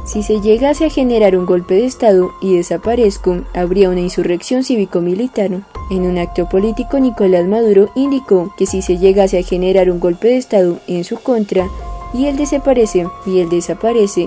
Si se llegase a generar un golpe de Estado y desaparezco, habría una insurrección cívico-militar. En un acto político, Nicolás Maduro indicó que si se llegase a generar un golpe de Estado en su contra, y él desaparece,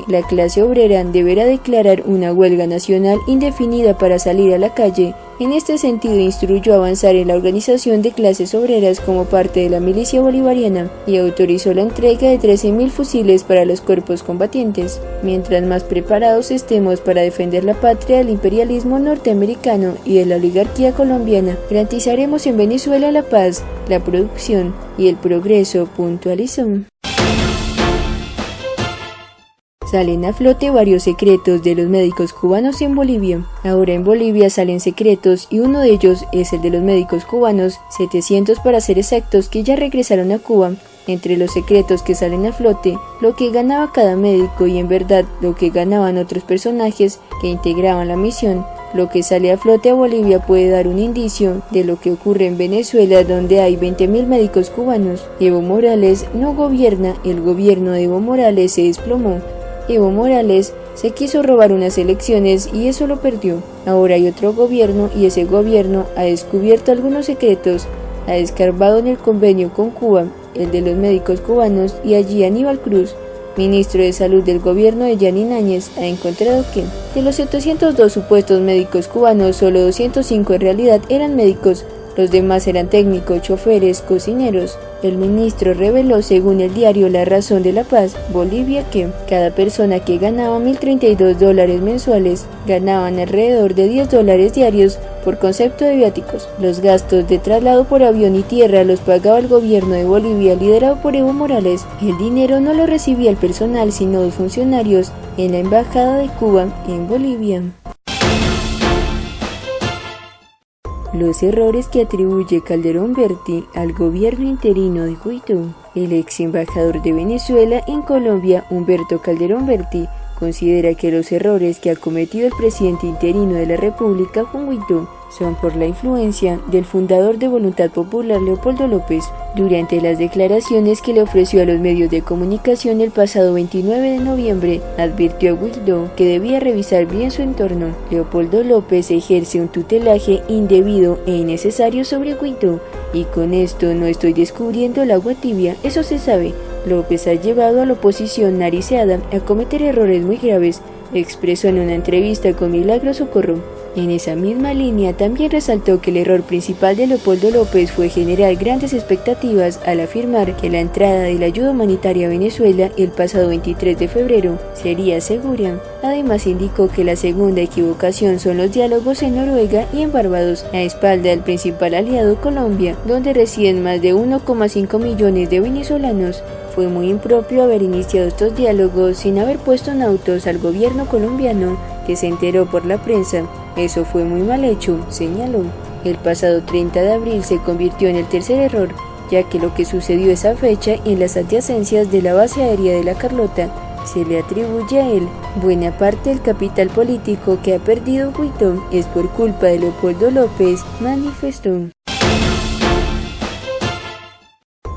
la clase obrera deberá declarar una huelga nacional indefinida para salir a la calle. En este sentido, instruyó avanzar en la organización de clases obreras como parte de la milicia bolivariana y autorizó la entrega de 13.000 fusiles para los cuerpos combatientes. Mientras más preparados estemos para defender la patria del imperialismo norteamericano y de la oligarquía colombiana, garantizaremos en Venezuela la paz, la producción y el progreso, puntualizó. Salen a flote varios secretos de los médicos cubanos en Bolivia. Ahora en Bolivia salen secretos y uno de ellos es el de los médicos cubanos, 700 para ser exactos, que ya regresaron a Cuba. Entre los secretos que salen a flote, lo que ganaba cada médico y en verdad lo que ganaban otros personajes que integraban la misión. Lo que sale a flote a Bolivia puede dar un indicio de lo que ocurre en Venezuela, donde hay 20.000 médicos cubanos. Evo Morales no gobierna, el gobierno de Evo Morales se desplomó. Evo Morales se quiso robar unas elecciones y eso lo perdió. Ahora hay otro gobierno y ese gobierno ha descubierto algunos secretos, ha escarbado en el convenio con Cuba, el de los médicos cubanos, y allí Aníbal Cruz, ministro de Salud del gobierno de Yanin Áñez, ha encontrado que de los 702 supuestos médicos cubanos, solo 205 en realidad eran médicos. Los demás eran técnicos, choferes, cocineros. El ministro reveló, según el diario La Razón de la Paz, Bolivia, que cada persona que ganaba $1.032 mensuales ganaban alrededor de $10 diarios por concepto de viáticos. Los gastos de traslado por avión y tierra los pagaba el gobierno de Bolivia, liderado por Evo Morales. El dinero no lo recibía el personal, sino los funcionarios en la embajada de Cuba en Bolivia. Los errores que atribuye Calderón Berti al gobierno interino de Guaidó. El ex embajador de Venezuela en Colombia, Humberto Calderón Berti, considera que los errores que ha cometido el presidente interino de la República, Juan Guaidó, son por la influencia del fundador de Voluntad Popular, Leopoldo López. Durante las declaraciones que le ofreció a los medios de comunicación el pasado 29 de noviembre, advirtió a Guaidó que debía revisar bien su entorno. Leopoldo López ejerce un tutelaje indebido e innecesario sobre Guaidó, y con esto no estoy descubriendo el agua tibia, eso se sabe. López ha llevado a la oposición nariceada a cometer errores muy graves, expresó en una entrevista con Milagro Socorro. En esa misma línea también resaltó que el error principal de Leopoldo López fue generar grandes expectativas al afirmar que la entrada de la ayuda humanitaria a Venezuela el pasado 23 de febrero sería segura. Además indicó que la segunda equivocación son los diálogos en Noruega y en Barbados, a espalda del principal aliado Colombia, donde residen más de 1,5 millones de venezolanos. Fue muy impropio haber iniciado estos diálogos sin haber puesto en autos al gobierno colombiano, que se enteró por la prensa. Eso fue muy mal hecho, señaló. El pasado 30 de abril se convirtió en el tercer error, ya que lo que sucedió esa fecha en las adyacencias de la base aérea de La Carlota se le atribuye a él. Buena parte del capital político que ha perdido Guaidó es por culpa de Leopoldo López, manifestó.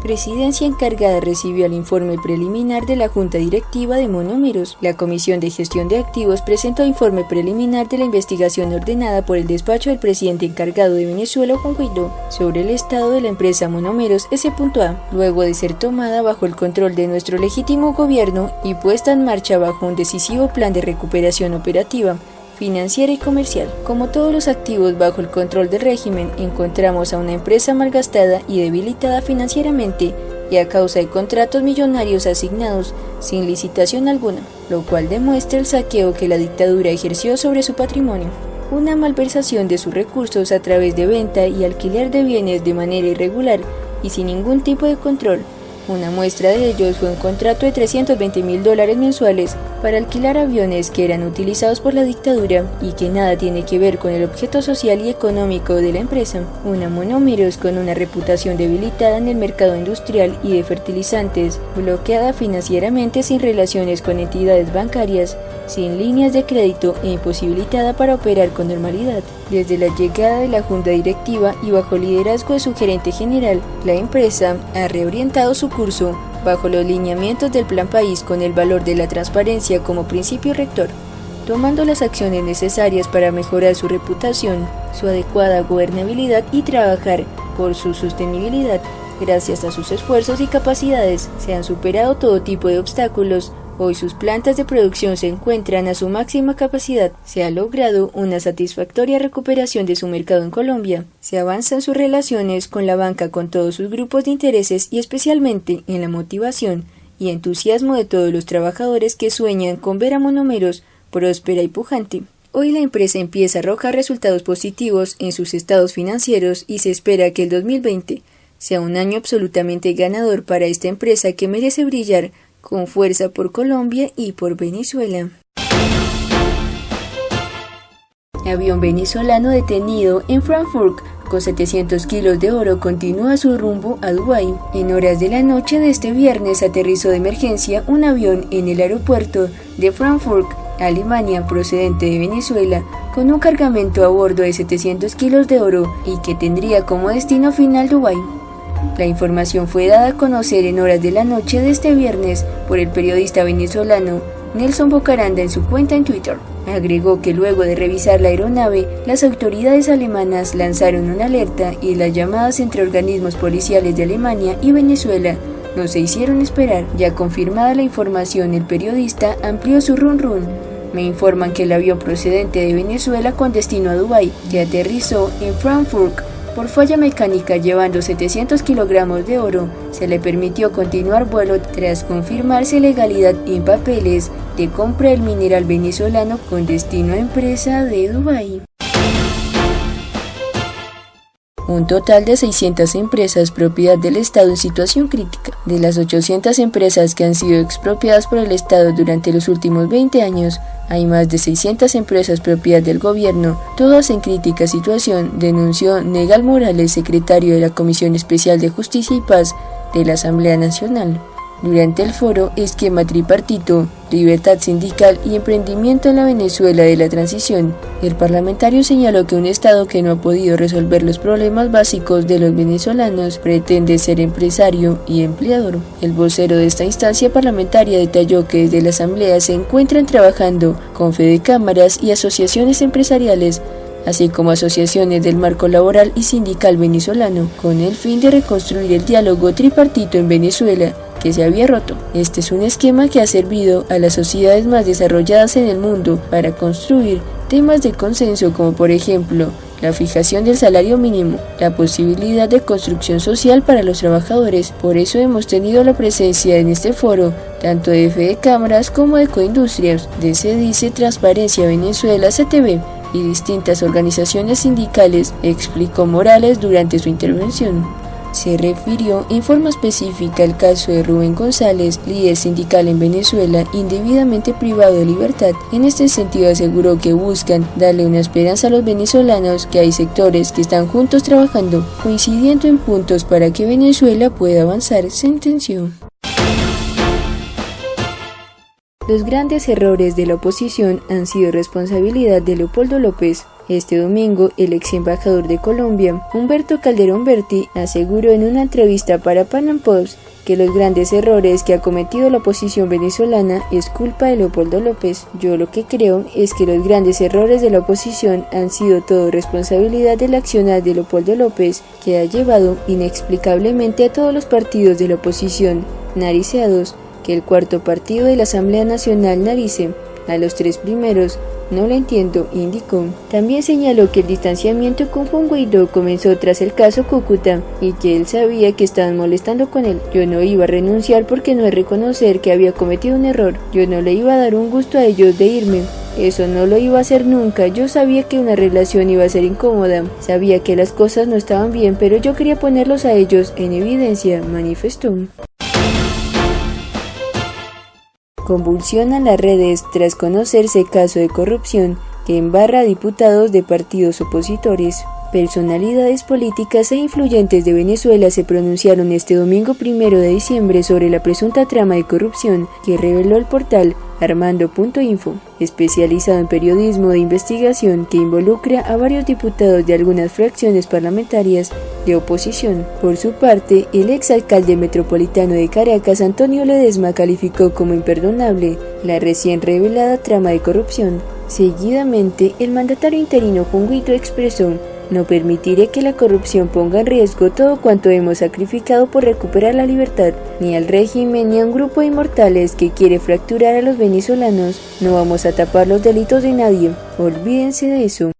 Presidencia encargada recibió el informe preliminar de la Junta Directiva de Monómeros. La Comisión de Gestión de Activos presentó informe preliminar de la investigación ordenada por el despacho del presidente encargado de Venezuela, Juan Guaidó, sobre el estado de la empresa Monómeros S.A., luego de ser tomada bajo el control de nuestro legítimo gobierno y puesta en marcha bajo un decisivo plan de recuperación operativa, financiera y comercial. Como todos los activos bajo el control del régimen, encontramos a una empresa malgastada y debilitada financieramente y a causa de contratos millonarios asignados sin licitación alguna, lo cual demuestra el saqueo que la dictadura ejerció sobre su patrimonio. Una malversación de sus recursos a través de venta y alquiler de bienes de manera irregular y sin ningún tipo de control. Una muestra de ellos fue un contrato de $320.000 mensuales para alquilar aviones que eran utilizados por la dictadura y que nada tiene que ver con el objeto social y económico de la empresa. Una Monómeros con una reputación debilitada en el mercado industrial y de fertilizantes, bloqueada financieramente sin relaciones con entidades bancarias, sin líneas de crédito e imposibilitada para operar con normalidad. Desde la llegada de la Junta Directiva y bajo liderazgo de su gerente general, la empresa ha reorientado su curso bajo los lineamientos del Plan País con el valor de la transparencia como principio rector, tomando las acciones necesarias para mejorar su reputación, su adecuada gobernabilidad y trabajar por su sostenibilidad. Gracias a sus esfuerzos y capacidades, se han superado todo tipo de obstáculos. Hoy sus plantas de producción se encuentran a su máxima capacidad. Se ha logrado una satisfactoria recuperación de su mercado en Colombia. Se avanza en sus relaciones con la banca con todos sus grupos de intereses y especialmente en la motivación y entusiasmo de todos los trabajadores que sueñan con ver a Monomeros próspera y pujante. Hoy la empresa empieza a arrojar resultados positivos en sus estados financieros y se espera que el 2020 sea un año absolutamente ganador para esta empresa que merece brillar con fuerza por Colombia y por Venezuela. Avión venezolano detenido en Frankfurt con 700 kilos de oro continúa su rumbo a Dubái. En horas de la noche de este viernes aterrizó de emergencia un avión en el aeropuerto de Frankfurt, Alemania, procedente de Venezuela, con un cargamento a bordo de 700 kilos de oro y que tendría como destino final Dubái. La información fue dada a conocer en horas de la noche de este viernes por el periodista venezolano Nelson Bocaranda en su cuenta en Twitter. Agregó que luego de revisar la aeronave, las autoridades alemanas lanzaron una alerta y las llamadas entre organismos policiales de Alemania y Venezuela no se hicieron esperar. Ya confirmada la información, el periodista amplió su run. Me informan que el avión procedente de Venezuela con destino a Dubái, que aterrizó en Frankfurt, por falla mecánica llevando 700 kilogramos de oro, se le permitió continuar vuelo tras confirmarse legalidad en papeles de compra del mineral venezolano con destino a empresa de Dubái. Un total de 600 empresas propiedad del Estado en situación crítica. De las 800 empresas que han sido expropiadas por el Estado durante los últimos 20 años, hay más de 600 empresas propiedad del gobierno, todas en crítica situación, denunció Negal Morales, secretario de la Comisión Especial de Justicia y Paz de la Asamblea Nacional. Durante el foro Esquema Tripartito, Libertad Sindical y Emprendimiento en la Venezuela de la Transición, el parlamentario señaló que un Estado que no ha podido resolver los problemas básicos de los venezolanos pretende ser empresario y empleador. El vocero de esta instancia parlamentaria detalló que desde la Asamblea se encuentran trabajando con fedecámaras y asociaciones empresariales, así como asociaciones del marco laboral y sindical venezolano, con el fin de reconstruir el diálogo tripartito en Venezuela, que se había roto. Este es un esquema que ha servido a las sociedades más desarrolladas en el mundo para construir temas de consenso como por ejemplo la fijación del salario mínimo, la posibilidad de construcción social para los trabajadores. Por eso hemos tenido la presencia en este foro tanto de Fedecámaras como de Ecoindustrias, de CEDICE, Transparencia Venezuela, CTV y distintas organizaciones sindicales, explicó Morales durante su intervención. Se refirió en forma específica al caso de Rubén González, líder sindical en Venezuela, indebidamente privado de libertad. En este sentido aseguró que buscan darle una esperanza a los venezolanos, que hay sectores que están juntos trabajando, coincidiendo en puntos para que Venezuela pueda avanzar, sentenció. Los grandes errores de la oposición han sido responsabilidad de Leopoldo López. Este domingo, el ex embajador de Colombia, Humberto Calderón Berti, aseguró en una entrevista para Panam Post que los grandes errores que ha cometido la oposición venezolana es culpa de Leopoldo López. Yo lo que creo es que los grandes errores de la oposición han sido todo responsabilidad del accionar de Leopoldo López, que ha llevado inexplicablemente a todos los partidos de la oposición nariceados, que el cuarto partido de la Asamblea Nacional narice a los tres primeros. No lo entiendo, indicó. También señaló que el distanciamiento con Juan Guaidó comenzó tras el caso Cúcuta y que él sabía que estaban molestando con él. Yo no iba a renunciar porque no es reconocer que había cometido un error. Yo no le iba a dar un gusto a ellos de irme. Eso no lo iba a hacer nunca. Yo sabía que una relación iba a ser incómoda. Sabía que las cosas no estaban bien, pero yo quería ponerlos a ellos en evidencia, manifestó. Convulsionan las redes tras conocerse caso de corrupción que embarra a diputados de partidos opositores. Personalidades políticas e influyentes de Venezuela se pronunciaron este domingo 1 de diciembre sobre la presunta trama de corrupción que reveló el portal Armando.info, especializado en periodismo de investigación que involucra a varios diputados de algunas fracciones parlamentarias de oposición. Por su parte, el exalcalde metropolitano de Caracas, Antonio Ledesma, calificó como imperdonable la recién revelada trama de corrupción. Seguidamente, el mandatario interino Juan Guaidó expresó: "No permitiré que la corrupción ponga en riesgo todo cuanto hemos sacrificado por recuperar la libertad, ni al régimen ni a un grupo de inmortales que quiere fracturar a los venezolanos. No vamos a tapar los delitos de nadie, olvídense de eso".